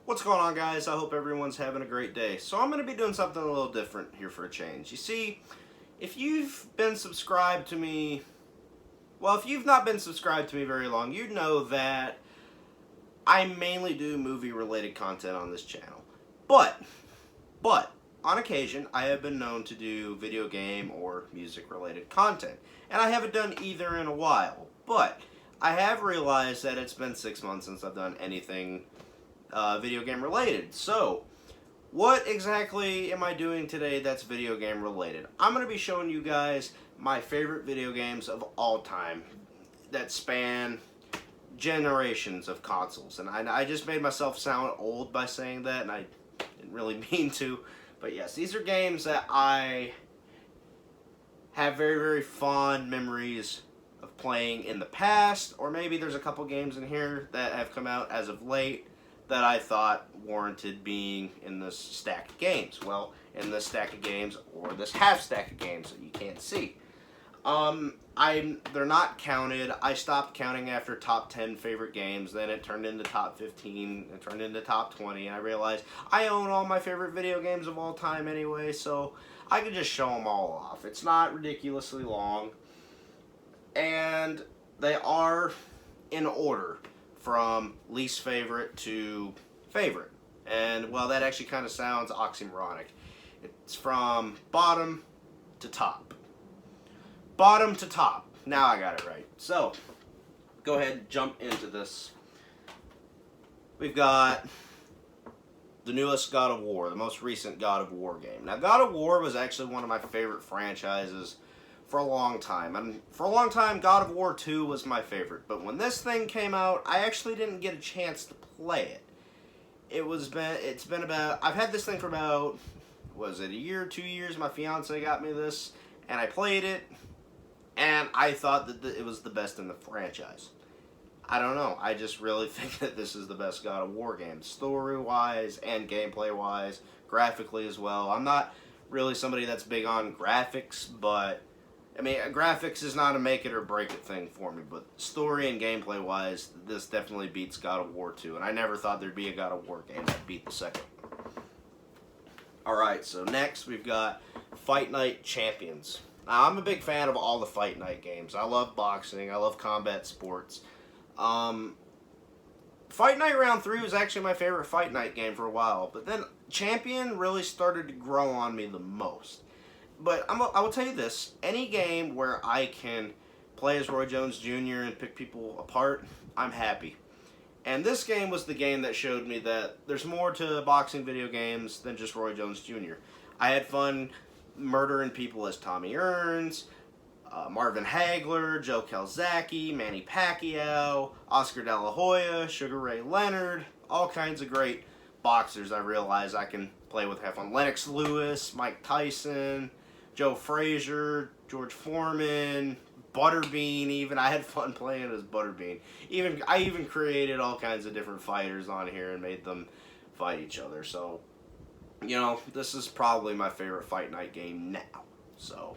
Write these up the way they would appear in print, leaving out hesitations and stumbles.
What's going on, guys? I hope everyone's having a great day. So I'm going to be doing something a little different here for a change. You see, if you've been subscribed to me, well, if you've not been subscribed to me very long, you know that I mainly do movie-related content on this channel. But, on occasion, I have been known to do video game or music-related content. And I haven't done either in a while. But I have realized that it's been 6 months since I've done anything video game related. So, what exactly am I doing today that's video game related? I'm going to be showing you guys my favorite video games of all time that span generations of consoles. And I just made myself sound old by saying that, and I didn't really mean to. But yes, these are games that I have very, very fond memories of playing in the past, or maybe there's a couple games in here that have come out as of late that I thought warranted being in this stack of games. Well, in this stack of games, or this half stack of games that you can't see. They're not counted. I stopped counting after top 10 favorite games, then it turned into top 15, it turned into top 20, and I realized I own all my favorite video games of all time anyway, so I could just show them all off. It's not ridiculously long, and they are in order from least favorite to favorite. And, well, that actually kind of sounds oxymoronic. It's from bottom to top. Bottom to top. Now I got it right. So, go ahead and jump into this. We've got the newest God of War, the most recent God of War game. Now, God of War was actually one of my favorite franchises for a long time. And for a long time, God of War 2 was my favorite. But when this thing came out, I actually didn't get a chance to play it. It's been about, I've had this thing for about, was it a year, 2 years? My fiance got me this, and I played it, and I thought that it was the best in the franchise. I don't know. I just really think that this is the best God of War game. Story-wise and gameplay-wise, graphically as well. I'm not really somebody that's big on graphics, but I mean, graphics is not a make it or break it thing for me, but story and gameplay wise, this definitely beats God of War 2, and I never thought there'd be a God of War game that beat the second. Alright, so next we've got Fight Night Champions. Now, I'm a big fan of all the Fight Night games. I love boxing, I love combat sports. Fight Night Round 3 was actually my favorite Fight Night game for a while, but then Champion really started to grow on me the most. But I will tell you this, any game where I can play as Roy Jones Jr. and pick people apart, I'm happy. And this game was the game that showed me that there's more to boxing video games than just Roy Jones Jr. I had fun murdering people as Tommy Earns, Marvin Hagler, Joe Calzaghe, Manny Pacquiao, Oscar De La Hoya, Sugar Ray Leonard, all kinds of great boxers I realize I can play with, have fun. Lennox Lewis, Mike Tyson, Joe Frazier, George Foreman, Butterbean even. I had fun playing as Butterbean. I even created all kinds of different fighters on here and made them fight each other. So, you know, this is probably my favorite Fight Night game now. So,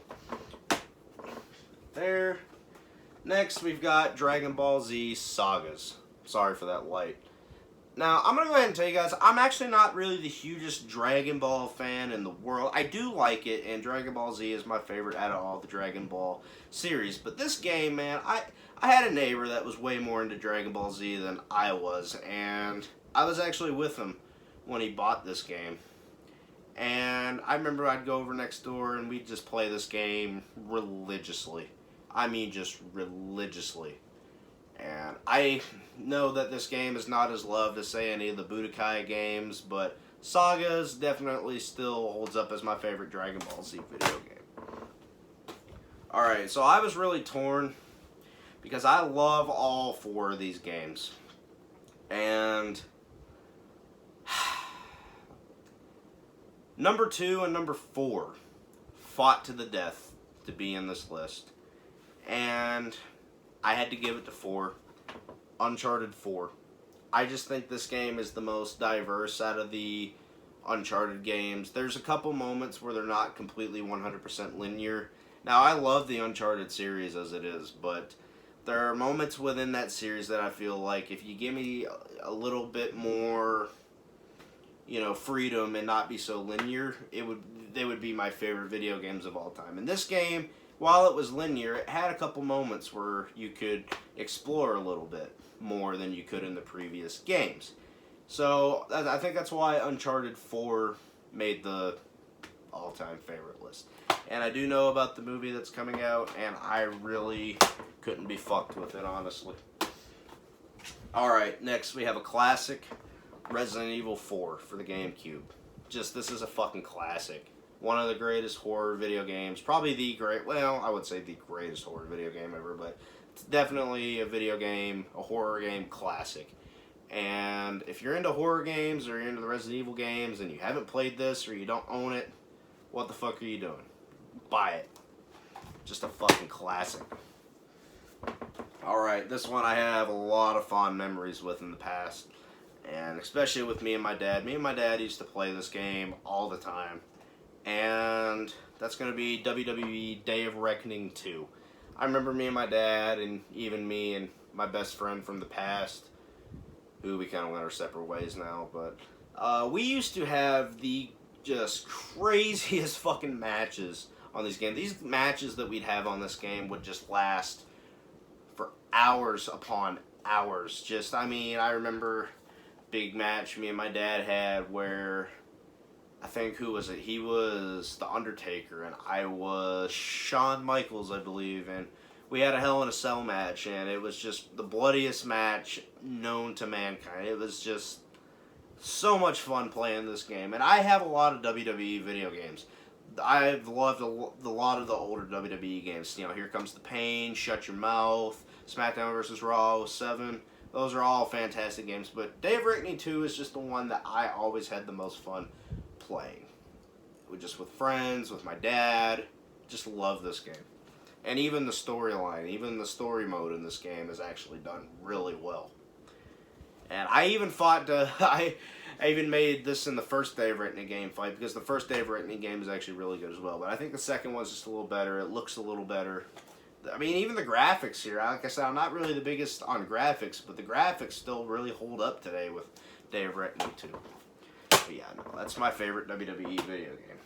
there. Next, we've got Dragon Ball Z Sagas. Sorry for that light. Now, I'm going to go ahead and tell you guys, I'm actually not really the hugest Dragon Ball fan in the world. I do like it, and Dragon Ball Z is my favorite out of all the Dragon Ball series. But this game, man, I had a neighbor that was way more into Dragon Ball Z than I was, and I was actually with him when he bought this game. And I remember I'd go over next door, and we'd just play this game religiously. I mean, just religiously. And I know that this game is not as loved as, say, any of the Budokai games, but Sagas definitely still holds up as my favorite Dragon Ball Z video game. Alright, so I was really torn because I love all four of these games. And number 2 and number 4 fought to the death to be in this list. And I had to give it to 4. Uncharted 4. I just think this game is the most diverse out of the Uncharted games. There's a couple moments where they're not completely 100% linear. Now, I love the Uncharted series as it is, but there are moments within that series that I feel like if you give me a little bit more freedom and not be so linear, they would be my favorite video games of all time. And this game, while it was linear, it had a couple moments where you could explore a little bit more than you could in the previous games. So I think that's why Uncharted 4 made the all-time favorite list. And I do know about the movie that's coming out, and I really couldn't be fucked with it, honestly. Alright, next we have a classic, Resident Evil 4 for the Gamecube. This is a fucking classic. One of the greatest horror video games. Probably I would say the greatest horror video game ever, but it's definitely a horror game classic. And if you're into horror games or you're into the Resident Evil games and you haven't played this or you don't own it, what the fuck are you doing? Buy it. Just a fucking classic. Alright, this one I have a lot of fond memories with in the past. And especially with me and my dad. Me and my dad used to play this game all the time. And that's going to be Wwe Day of Reckoning 2. I remember me and my dad, and even me and my best friend from the past, who we kind of went our separate ways now, but we used to have the just craziest fucking matches on these games. These matches that we'd have on this game would just last for hours upon hours. I remember big match me and my dad had where, I think, who was it? He was The Undertaker, and I was Shawn Michaels, I believe, and we had a Hell in a Cell match, and it was just the bloodiest match known to mankind. It was just so much fun playing this game, and I have a lot of WWE video games. I've loved a lot of the older WWE games. Here Comes the Pain, Shut Your Mouth, SmackDown vs. Raw 07. Those are all fantastic games, but Day of Reckoning 2 is just the one that I always had the most fun playing. Just with friends, with my dad. Just love this game. And even the storyline, even the story mode in this game is actually done really well. And I even I even made this in the first Day of Reckoning game fight, because the first Day of Reckoning game is actually really good as well. But I think the second one's just a little better. It looks a little better. Even the graphics here, like I said, I'm not really the biggest on graphics, but the graphics still really hold up today with Day of Reckoning 2. But yeah, no, that's my favorite WWE video game.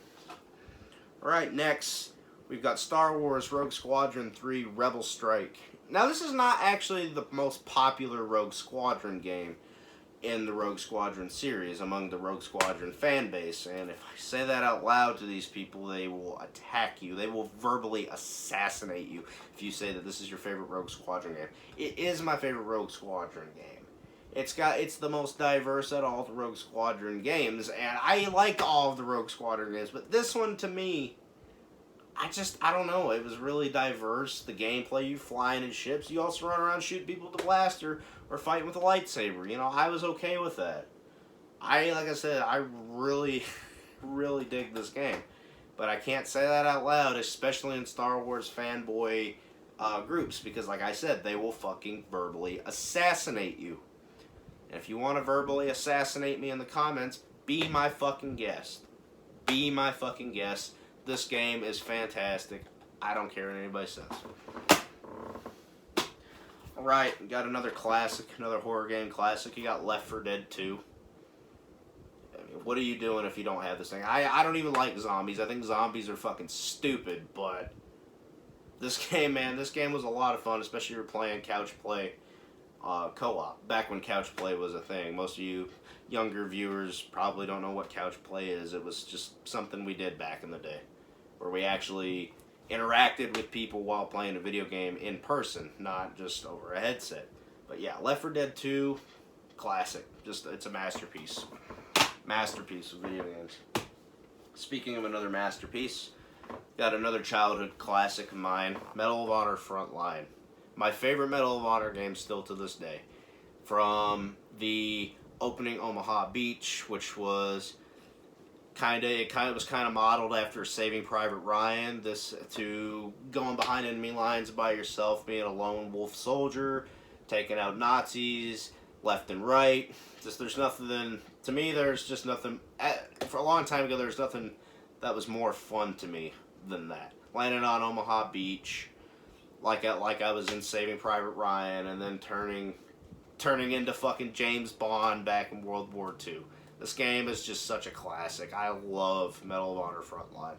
Alright, next, we've got Star Wars Rogue Squadron 3 Rebel Strike. Now, this is not actually the most popular Rogue Squadron game in the Rogue Squadron series among the Rogue Squadron fan base, and if I say that out loud to these people, they will attack you. They will verbally assassinate you if you say that this is your favorite Rogue Squadron game. It is my favorite Rogue Squadron game. It's the most diverse out of all the Rogue Squadron games, and I like all of the Rogue Squadron games, but this one, to me, I don't know, it was really diverse. The gameplay, you flying in ships, you also run around shooting people with a blaster or fighting with a lightsaber. I was okay with that. Like I said, I really, really dig this game. But I can't say that out loud, especially in Star Wars fanboy groups, because like I said, they will fucking verbally assassinate you. And if you want to verbally assassinate me in the comments, be my fucking guest. Be my fucking guest. This game is fantastic. I don't care what anybody says. Alright, we got another classic, another horror game classic. You got Left 4 Dead 2. What are you doing if you don't have this thing? I don't even like zombies. I think zombies are fucking stupid, but this game, man, this game was a lot of fun, especially if you're playing couch play co-op, back when couch play was a thing. Most of you younger viewers probably don't know what couch play is. It was just something we did back in the day, where we actually interacted with people while playing a video game in person, not just over a headset. But yeah, Left 4 Dead 2, classic. It's a masterpiece. Masterpiece of video games. Speaking of another masterpiece, got another childhood classic of mine, Medal of Honor Frontline. My favorite Medal of Honor game still to this day. From the opening Omaha Beach, which was kind of modeled after Saving Private Ryan, this to going behind enemy lines by yourself, being a lone wolf soldier, taking out Nazis left and right. There's nothing, to me, there's just nothing, for a long time ago, there's nothing that was more fun to me than that. Landing on Omaha Beach, like I was in Saving Private Ryan, and then turning turning into fucking James Bond back in World War II. This game is just such a classic. I love Medal of Honor Frontline.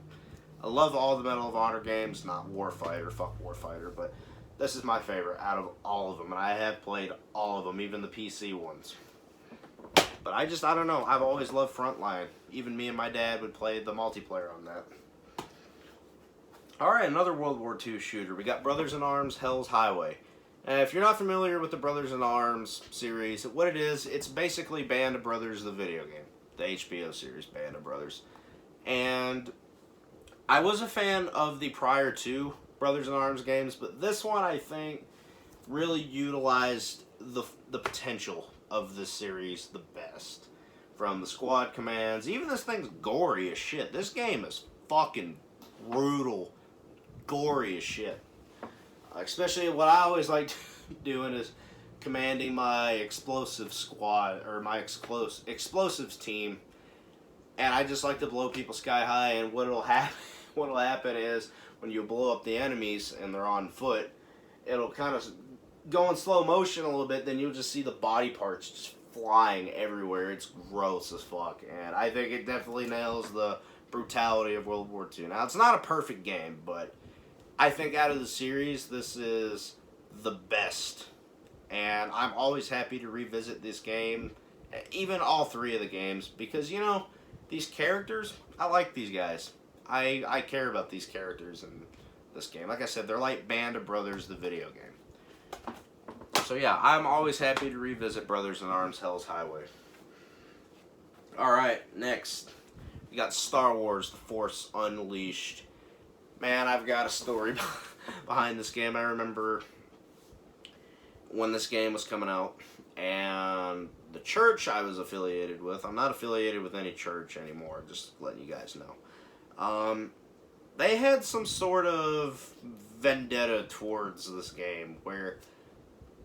I love all the Medal of Honor games, not Warfighter, fuck Warfighter, but this is my favorite out of all of them, and I have played all of them, even the PC ones. But I don't know, I've always loved Frontline. Even me and my dad would play the multiplayer on that. Alright, another World War II shooter. We got Brothers in Arms, Hell's Highway. If you're not familiar with the Brothers in Arms series, what it is, it's basically Band of Brothers, the video game. The HBO series, Band of Brothers. And I was a fan of the prior two Brothers in Arms games, but this one, I think, really utilized the potential of this series the best. From the squad commands, even this thing's gory as shit. This game is fucking brutal, gory as shit. Especially what I always like doing is commanding my explosive squad, or my explosives team, and I just like to blow people sky high. And what'll happen is when you blow up the enemies and they're on foot, it'll kind of go in slow motion a little bit, then you'll just see the body parts just flying everywhere. It's gross as fuck, and I think it definitely nails the brutality of World War II. Now, it's not a perfect game, but I think out of the series, this is the best. And I'm always happy to revisit this game, even all three of the games, because, you know, these characters, I like these guys. I care about these characters in this game. Like I said, they're like Band of Brothers, the video game. So yeah, I'm always happy to revisit Brothers in Arms, Hell's Highway. Alright, next. We got Star Wars, The Force Unleashed. Man, I've got a story behind this game. I remember when this game was coming out, and the church I was affiliated with, I'm not affiliated with any church anymore, just letting you guys know. They had some sort of vendetta towards this game, where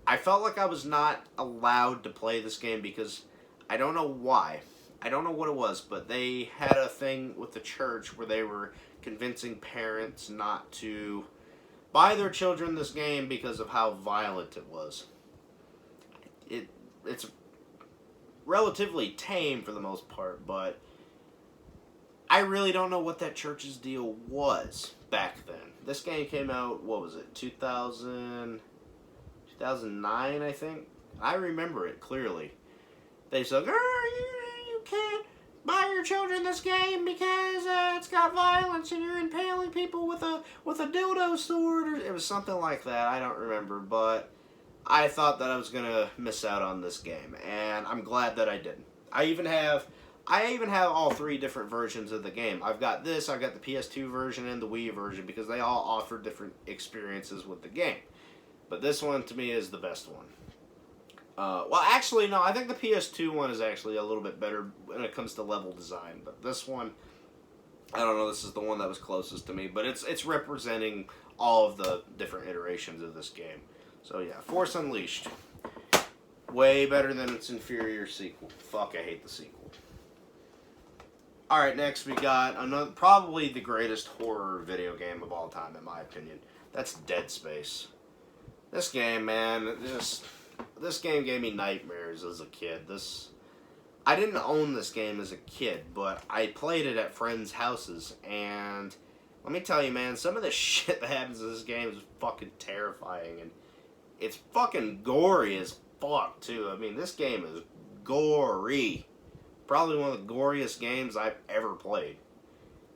I felt like I was not allowed to play this game because I don't know why. I don't know what it was, but they had a thing with the church where they were convincing parents not to buy their children this game because of how violent it was. It's relatively tame for the most part, but I really don't know what that church's deal was back then. This game came out, what was it, 2009, I think? I remember it clearly. They said, you can't buy your children this game because it's got violence and you're impaling people with a dildo sword, or it was something like that. I don't remember, but I thought that I was gonna miss out on this game, and I'm glad that I didn't. I even have all three different versions of the game. I've got this, I've got the PS2 version and the Wii version, because they all offer different experiences with the game. But this one, to me, is the best one. Well, actually, no, I think the PS2 one is actually a little bit better when it comes to level design. But this one, I don't know, this is the one that was closest to me. But it's representing all of the different iterations of this game. So yeah, Force Unleashed. Way better than its inferior sequel. Fuck, I hate the sequel. Alright, next we got another, probably the greatest horror video game of all time, in my opinion. That's Dead Space. This game, man, this game gave me nightmares as a kid. I didn't own this game as a kid, but I played it at friends' houses, and let me tell you, man, some of the shit that happens in this game is fucking terrifying, and it's fucking gory as fuck, too. I mean, this game is gory. Probably one of the goriest games I've ever played.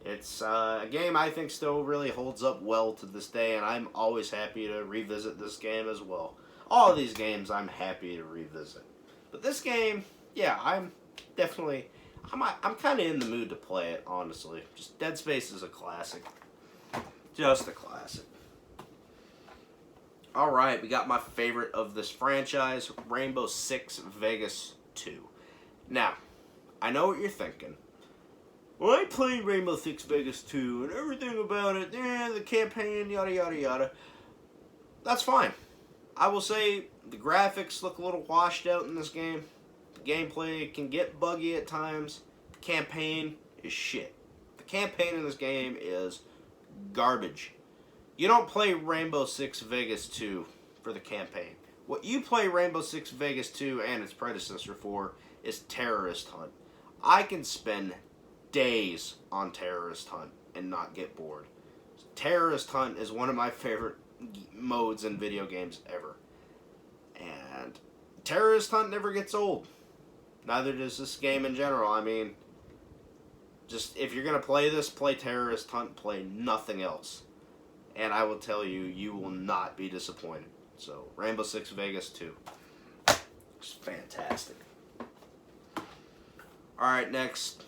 It's a game I think still really holds up well to this day, and I'm always happy to revisit this game as well. All of these games I'm happy to revisit. But this game, yeah, I'm kind of in the mood to play it, honestly. Just Dead Space is a classic. Just a classic. Alright, we got my favorite of this franchise, Rainbow Six Vegas 2. Now, I know what you're thinking. Well, I played Rainbow Six Vegas 2 and everything about it, the campaign, yada yada yada. That's fine. I will say the graphics look a little washed out in this game. The gameplay can get buggy at times. The campaign is shit. The campaign in this game is garbage. You don't play Rainbow Six Vegas 2 for the campaign. What you play Rainbow Six Vegas 2 and its predecessor for is Terrorist Hunt. I can spend days on Terrorist Hunt and not get bored. Terrorist Hunt is one of my favorite modes in video games ever. And Terrorist Hunt never gets old. Neither does this game in general. I mean, just if you're going to play this, play Terrorist Hunt, play nothing else. And I will tell you, you will not be disappointed. So, Rainbow Six Vegas 2. It's fantastic. Alright, next,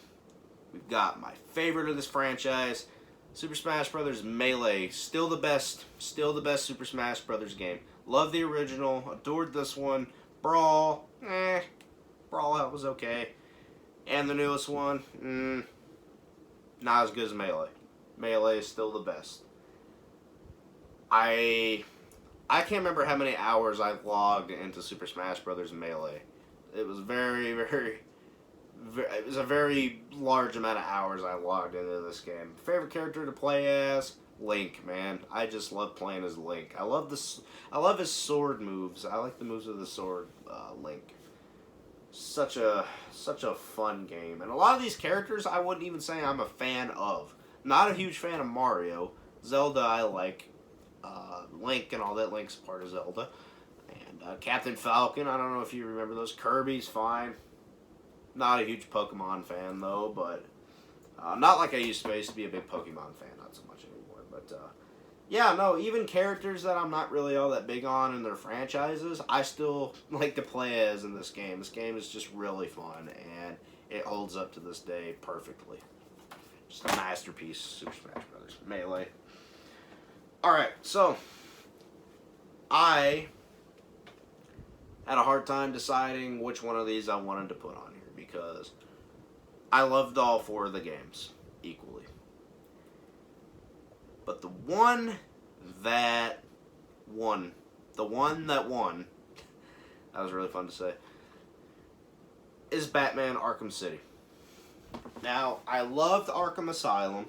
we've got my favorite of this franchise, Super Smash Bros. Melee. Still the best Super Smash Bros. Game. Love the original, adored this one. Brawl, Brawl was okay. And the newest one, not as good as Melee. Melee is still the best. I can't remember how many hours I've logged into Super Smash Bros. Melee. It was it was a very large amount of hours I logged into this game. Favorite character to play as? Link, man. I just love playing as Link. I love his sword moves. I like the moves of the sword, Link. Such a fun game. And a lot of these characters I wouldn't even say I'm a fan of. Not a huge fan of Mario. Zelda I like. Link and all that. Link's part of Zelda. And Captain Falcon, I don't know if you remember those. Kirby's fine. Not a huge Pokemon fan though, but not like I used to be. I used to be a big Pokemon fan, not so much anymore. But yeah, no, even characters that I'm not really all that big on in their franchises, I still like to play as in this game. This game is just really fun, and it holds up to this day perfectly. Just a masterpiece, Super Smash Bros. Melee. Alright, so I had a hard time deciding which one of these I wanted to put on here because I loved all four of the games equally. But the one that won, that was really fun to say, is Batman Arkham City. Now, I loved Arkham Asylum.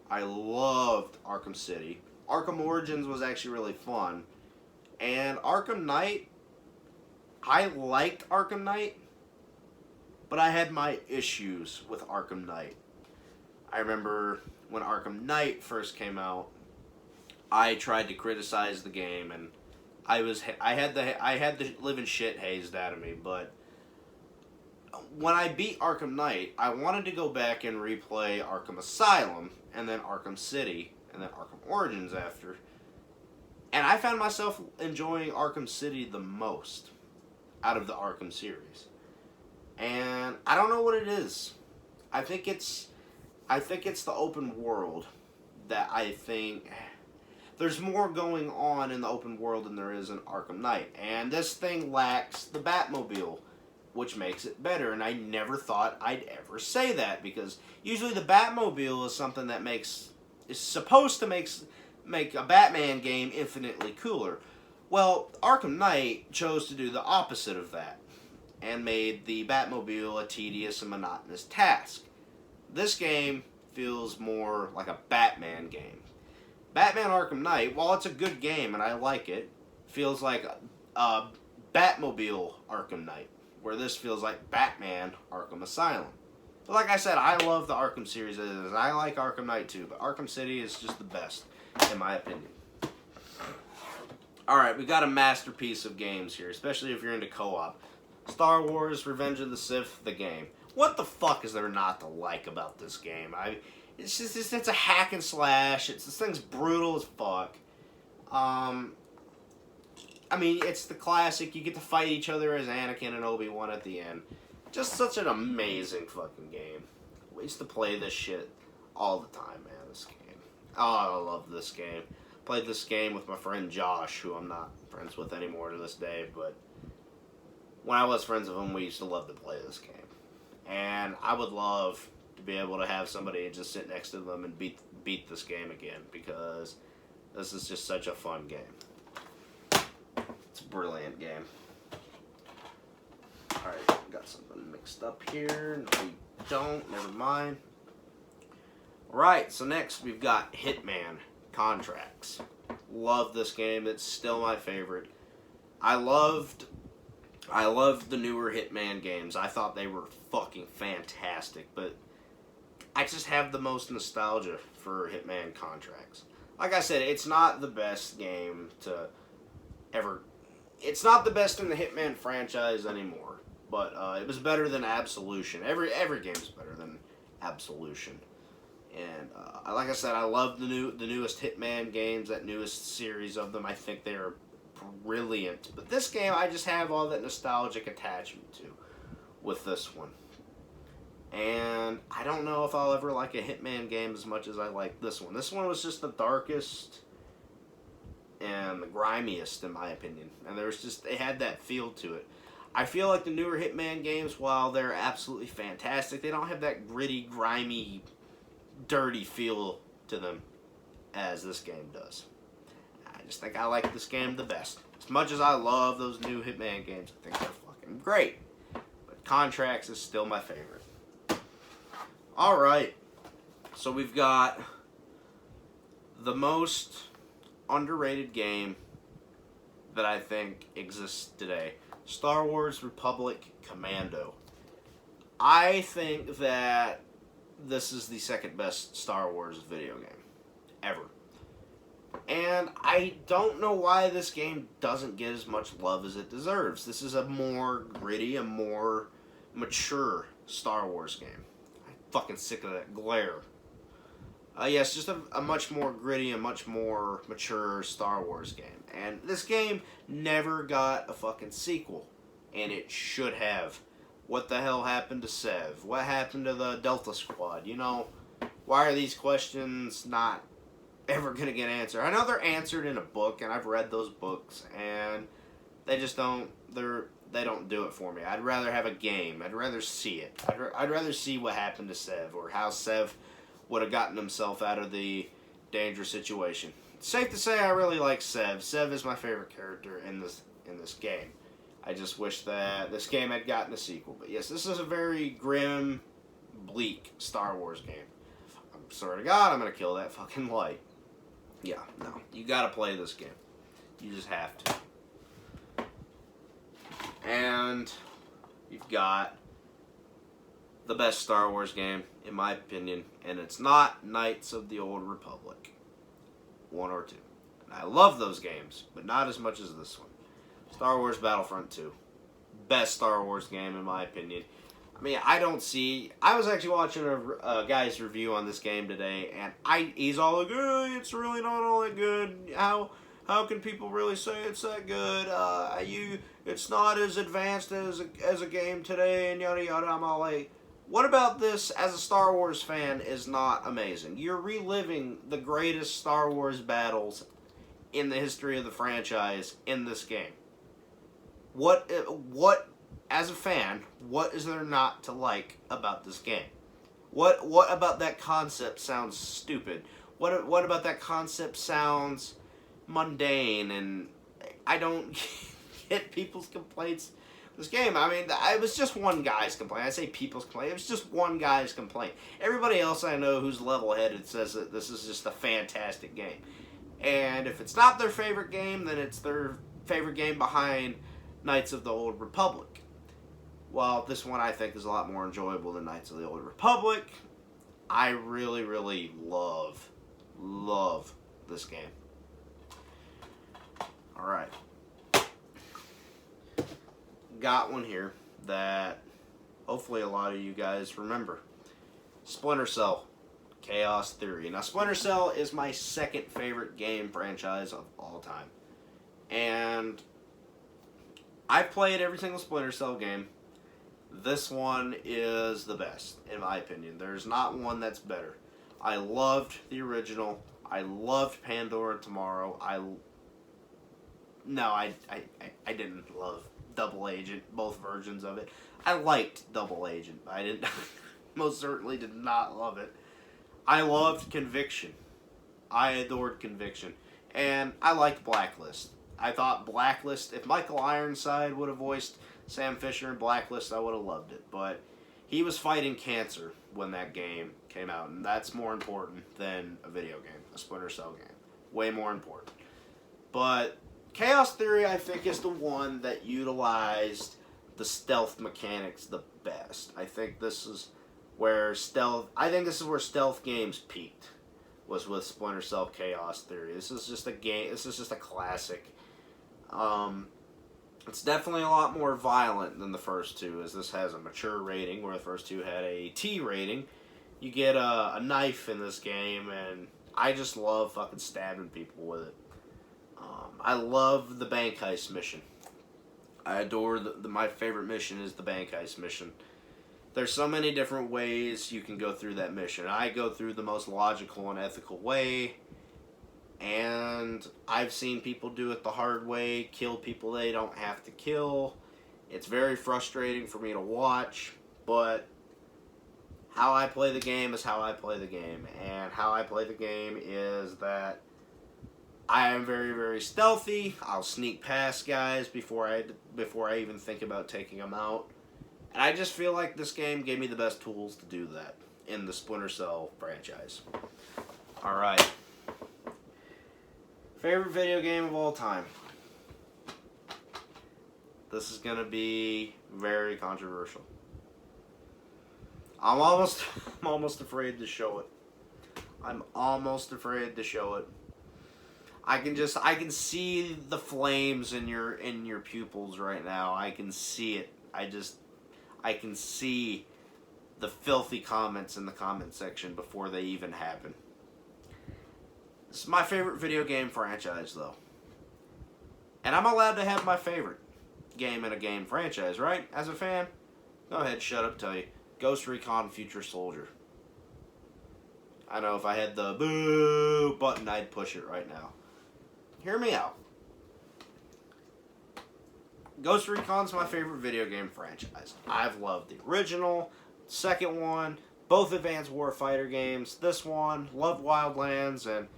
I loved Arkham City. Arkham Origins was actually really fun. And Arkham Knight, I liked Arkham Knight, but I had my issues with Arkham Knight. I remember when Arkham Knight first came out, I tried to criticize the game, and I had the living shit hazed out of me. But when I beat Arkham Knight, I wanted to go back and replay Arkham Asylum, and then Arkham City, and then Arkham Origins after. And I found myself enjoying Arkham City the most out of the Arkham series. And I don't know what it is. I think it's the open world that I think there's more going on in the open world than there is in Arkham Knight. And this thing lacks the Batmobile, which makes it better. And I never thought I'd ever say that, because usually the Batmobile is something that is supposed to make a Batman game infinitely cooler. Well, Arkham Knight chose to do the opposite of that and made the Batmobile a tedious and monotonous task. This game feels more like a Batman game. Batman Arkham Knight, while it's a good game and I like it, feels like a Batmobile Arkham Knight, where this feels like Batman Arkham Asylum. But like I said, I love the Arkham series as it is. I like Arkham Knight too, but Arkham City is just the best, in my opinion. Alright, we got a masterpiece of games here, especially if you're into co-op. Star Wars Revenge of the Sith, the game. What the fuck is there not to like about this game? It's a hack and slash. This thing's brutal as fuck. I mean, it's the classic. You get to fight each other as Anakin and Obi-Wan at the end. Just such an amazing fucking game. We used to play this shit all the time, man, this game. Oh, I love this game. Played this game with my friend Josh, who I'm not friends with anymore to this day, but when I was friends with him, we used to love to play this game. And I would love to be able to have somebody just sit next to them and beat this game again, because this is just such a fun game. It's a brilliant game. Alright, got something mixed up here. No, we don't. Never mind. Alright, so next we've got Hitman Contracts. Love this game. It's still my favorite. I loved the newer Hitman games. I thought they were fucking fantastic, but I just have the most nostalgia for Hitman Contracts. Like I said, it's not the best game to ever... It's not the best in the Hitman franchise anymore, but it was better than Absolution. Every game is better than Absolution. And like I said, I love the newest Hitman games, that newest series of them. I think they're brilliant. But this game, I just have all that nostalgic attachment to with this one. And I don't know if I'll ever like a Hitman game as much as I like this one. This one was just the darkest and the grimiest, in my opinion. And it had that feel to it. I feel like the newer Hitman games, while they're absolutely fantastic, they don't have that gritty, grimy, dirty feel to them as this game does. I just think I like this game the best. As much as I love those new Hitman games, I think they're fucking great. But Contracts is still my favorite. Alright, so we've got the most underrated game that I think exists today. Star Wars Republic Commando. I think that this is the second best Star Wars video game ever. And I don't know why this game doesn't get as much love as it deserves. This is a more gritty, a more mature Star Wars game. I'm fucking sick of that glare. Yes, just a much more gritty, a much more mature Star Wars game. And this game never got a fucking sequel. And it should have. What the hell happened to Sev? What happened to the Delta Squad? You know, why are these questions not ever going to get answered? I know they're answered in a book, and I've read those books, and they just don't, they don't do it for me. I'd rather have a game. I'd rather see it. I'd rather see what happened to Sev, or how Sev would have gotten himself out of the dangerous situation. It's safe to say I really like Sev. Sev is my favorite character in this game. I just wish that this game had gotten a sequel. But yes, this is a very grim, bleak Star Wars game. I swear to God, I'm going to kill that fucking light. Yeah, no. You got to play this game. You just have to. And you've got the best Star Wars game, in my opinion. And it's not Knights of the Old Republic 1 or 2. And I love those games, but not as much as this one. Star Wars Battlefront 2. Best Star Wars game, in my opinion. I mean, I was actually watching a guy's review on this game today, and he's all like, it's really not all that good. How can people really say it's that good? It's not as advanced as a game today, and yada yada. I'm all like, what about this as a Star Wars fan is not amazing? You're reliving the greatest Star Wars battles in the history of the franchise in this game. What as a fan, what is there not to like about this game? What about that concept sounds stupid? What about that concept sounds mundane? And I don't get people's complaints. This game, I mean, it was just one guy's complaint. I say people's complaint. It was just one guy's complaint. Everybody else I know who's level-headed says that this is just a fantastic game. And if it's not their favorite game, then it's their favorite game behind Knights of the Old Republic. Well, this one I think is a lot more enjoyable than Knights of the Old Republic. I really, really love this game. Alright. Got one here that hopefully a lot of you guys remember. Splinter Cell. Chaos Theory. Now, Splinter Cell is my second favorite game franchise of all time. And I've played every single Splinter Cell game. This one is the best, in my opinion. There's not one that's better. I loved the original. I loved Pandora Tomorrow. I didn't love Double Agent, both versions of it. I liked Double Agent. I didn't, most certainly did not love it. I loved Conviction. I adored Conviction. And I liked Blacklist. I thought Blacklist, if Michael Ironside would have voiced Sam Fisher in Blacklist, I would have loved it. But he was fighting cancer when that game came out, and that's more important than a video game, a Splinter Cell game. Way more important. But Chaos Theory, I think, is the one that utilized the stealth mechanics the best. I think this is where stealth games peaked, was with Splinter Cell Chaos Theory. This is just a game. This is just a classic. It's definitely a lot more violent than the first two, as this has a mature rating, where the first two had a T rating. You get a knife in this game, and I just love fucking stabbing people with it. I love the bank heist mission. I adore my favorite mission is the bank heist mission. There's so many different ways you can go through that mission. I go through the most logical and ethical way, and I've seen people do it the hard way, kill people they don't have to kill. It's very frustrating for me to watch, but how I play the game is how I play the game. And how I play the game is that I am very, very stealthy. I'll sneak past guys before I even think about taking them out. And I just feel like this game gave me the best tools to do that in the Splinter Cell franchise. Alright. Favorite video game of all time. This is going to be very controversial. I'm almost afraid to show it. I'm almost afraid to show it. I can see the flames in your pupils right now. I can see it. I can see the filthy comments in the comment section before they even happen. This is my favorite video game franchise, though. And I'm allowed to have my favorite game in a game franchise, right? As a fan? Go ahead, shut up, tell you. Ghost Recon Future Soldier. I know if I had the boo button, I'd push it right now. Hear me out. Ghost Recon's my favorite video game franchise. I've loved the original, second one, both Advanced Warfighter games, this one, loved Wildlands, and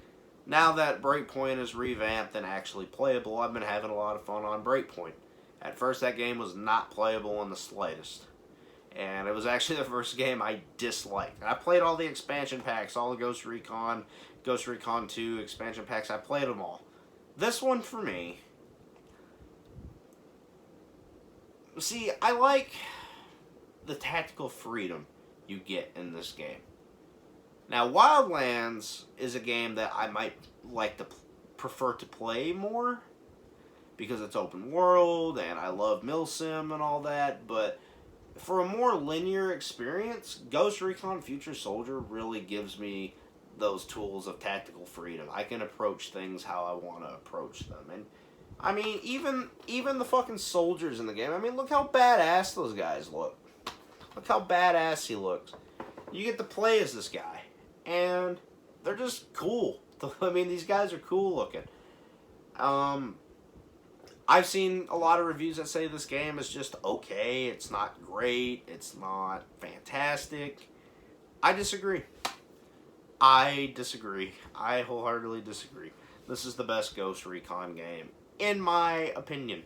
now that Breakpoint is revamped and actually playable, I've been having a lot of fun on Breakpoint. At first, that game was not playable in the slightest. And it was actually the first game I disliked. And I played all the expansion packs, all the Ghost Recon 2 expansion packs, I played them all. This one, for me, see, I like the tactical freedom you get in this game. Now, Wildlands is a game that I might like to prefer to play more, because it's open world, and I love Milsim and all that, but for a more linear experience, Ghost Recon Future Soldier really gives me those tools of tactical freedom. I can approach things how I want to approach them. And, I mean, even the fucking soldiers in the game, I mean, look how badass those guys look. Look how badass he looks. You get to play as this guy, and they're just cool. I mean, these guys are cool looking. I've seen a lot of reviews that say this game is just okay. It's not great. It's not fantastic. I disagree. I wholeheartedly disagree. This is the best Ghost Recon game, in my opinion.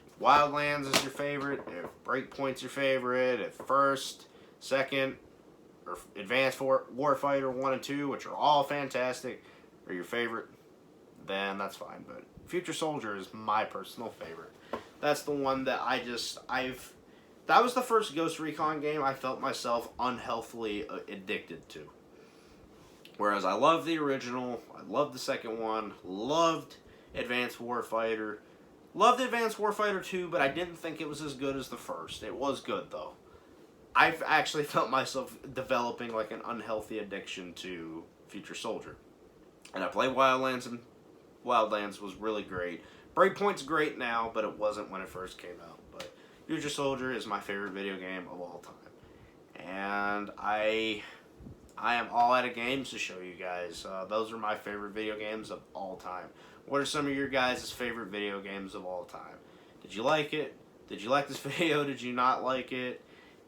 If Wildlands is your favorite, if Breakpoint's your favorite, if First, Second, or Advanced Warfighter 1 and 2, which are all fantastic, are your favorite, then that's fine. But Future Soldier is my personal favorite. That's the one that that was the first Ghost Recon game I felt myself unhealthily addicted to. Whereas I love the original, I loved the second one, loved Advanced Warfighter, loved Advanced Warfighter 2, but I didn't think it was as good as the first. It was good, though. I've actually felt myself developing like an unhealthy addiction to Future Soldier. And I played Wildlands, and Wildlands was really great. Breakpoint's great now, but it wasn't when it first came out. But Future Soldier is my favorite video game of all time. And I am all out of games to show you guys. Those are my favorite video games of all time. What are some of your guys' favorite video games of all time? Did you like it? Did you like this video? Did you not like it?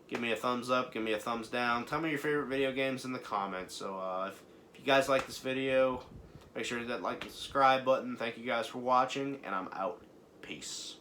Give me a thumbs up. Give me a thumbs down. Tell me your favorite video games in the comments. So if you guys like this video, make sure to hit that like and subscribe button. Thank you guys for watching, and I'm out. Peace.